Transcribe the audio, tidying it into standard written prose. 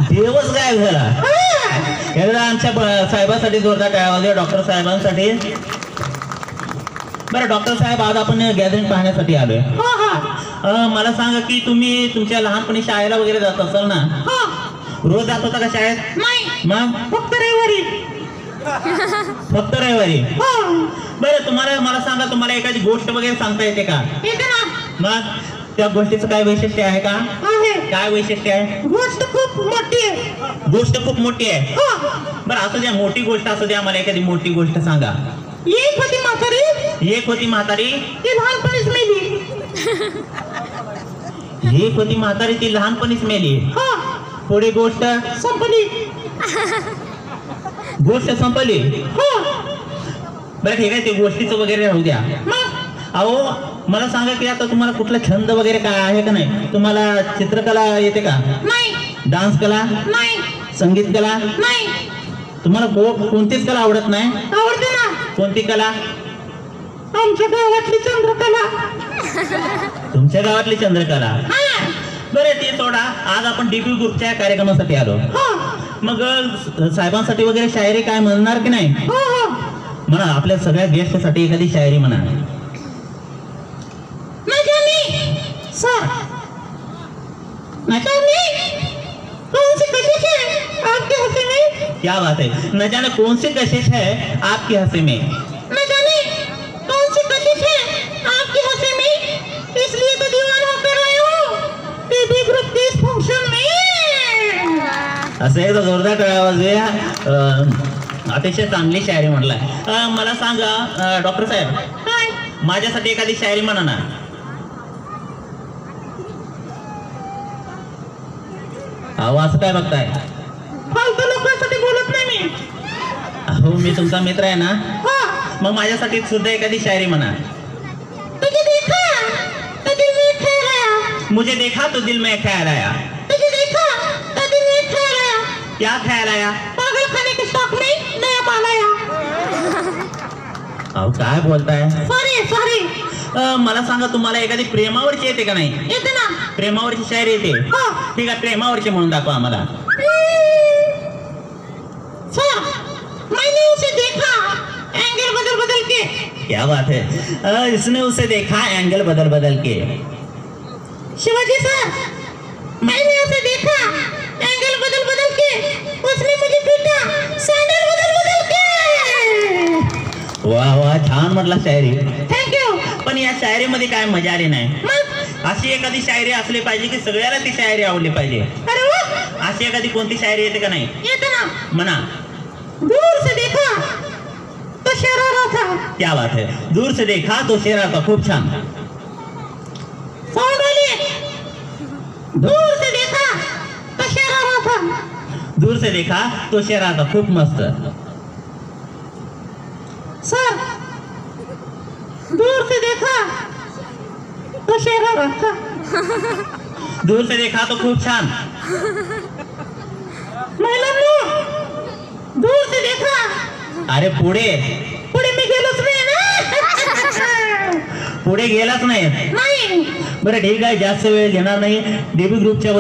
देवच गायब झाला. एकदा आमच्या साहेबांसाठी जोरदार टाळ्या वाजवा, डॉक्टर साहेबांसाठी. बरं डॉक्टर साहेब, आज आपण गॅदरिंग पाहण्यासाठी आलोय. मला सांगा की तुम्ही तुमच्या लहानपणी शाळेला वगैरे जात असाल ना? रोज जात होता का शाळेत? नाही. मग फक्त रविवारी. फक्त रविवारी. बरं तुम्हाला मला सांगा, तुम्हाला एखादी गोष्ट वगैरे सांगता येते का? येते ना. मग त्या गोष्टीचं काय वैशिष्ट्य आहे का? काय वैशिष्ट्य आहे? गोष्ट खूप मोठी आहे. गोष्ट खूप मोठी आहे. बरं असं द्या, मोठी गोष्ट असं द्या, मला एखादी मोठी गोष्ट सांगा. एक होती म्हातारी. एक होती म्हातारी, ती लहानपणीच मेली. एक होती म्हातारी, ती लहानपणीच मेली. पुढे गोष्ट संपली. गोष्ट संपली. बरं ठीक आहे, ते गोष्टीचं वगैरे राहू द्या. अहो मला सांगा की आता तुम्हाला कुठला छंद वगैरे काय आहे का नाही? तुम्हाला चित्रकला येते का? नाही. डान्स कला? नाही. संगीत कला? नाही. तुम्हाला कोणतीच कला आवडत नाही? आवडते ना. कोणती कला? आमच्या गावातली चंद्रकला. तुमच्या गावातली चंद्रकला? बरं ते सोडा, आज आपण डीपी ग्रुपच्या कार्यक्रमासाठी आलो. मग साहेबांसाठी वगैरे शायरी काय म्हणणार की नाही? म्हणा, आपल्या सगळ्या गेस्टसाठी एखादी शायरी म्हणा. क्या बात है. न जाने कौन सी कशिश है आपकी हंसी में. न जाने कौन सी कशिश है आपकी हंसी में, इसलिए तो दीवाना होकर आए हो टीवी ग्रुप के इस फंक्शन में. असं एकदा जोरदार टाळ्या वाजवूया. अतिशय चांगली शायरी म्हटलाय. मला सांगा डॉक्टर साहेब, माझ्यासाठी एखादी शायरी म्हणा ना. अहो असं काय बघताय? फालतू लोकांसाठी बोलत नाही मी. अहो मी तुमचा मित्र आहे ना, मग माझ्यासाठी सुद्धा एखादी शायरी म्हणा. तुझे देखा तो दिल में ख्याल आया. मुझे देखा तो दिल में ख्याल आया. तुझे देखा तो दिल में ख्याल आया. क्या ख्याल आया? पागल खाने के स्टॉक में नया माल आया. अहो काय बोलताय? Sorry sorry. मला सांगा, तुम्हाला एखादी प्रेमावरची येते का नाही? येते ना. प्रेमावरची शायरी येते? ठीक आहे, प्रेमावरची म्हणून दाखवा आम्हाला. मैंने उसे देखा एंगल बदल बदल के. क्या बात है. इसने उसे देखा एंगल बदल बदल के. शिवाजी सर, मैंने उसे देखा एंगल बदल बदल के, उसने मुझे पीटा सैंडल बदल बदल के. वाह वाह, छान म्हटला शायरी. थँक्यू. पण या शायरीमध्ये काय मजा आली नाही. अशी एखादी शायरी असली पाहिजे की सगळ्याला ती शायरी आवडली पाहिजे. अरे वाह. अशी एखादी कोणती शायरी येते का नाही? येते ना. म्हणा. दूर से देखा तो शेरा था. क्या बात है. दूर से देखा तो शेरा था. खूप छान. दूर से देखा तो शेरा था. दूर से देखा तो शेरा था. खूप मस्त. सर, दूर से देखा तो शेरा था. दूर से देखा तो खूप छान. महिलांनो, दूर से देखा. अरे पुढे पुढे मी गेलोच नाही ना. पुढे गेलाच नाही. बरं ठीक आहे, जास्त वेळ घेणार नाही. डीबी ग्रुपच्या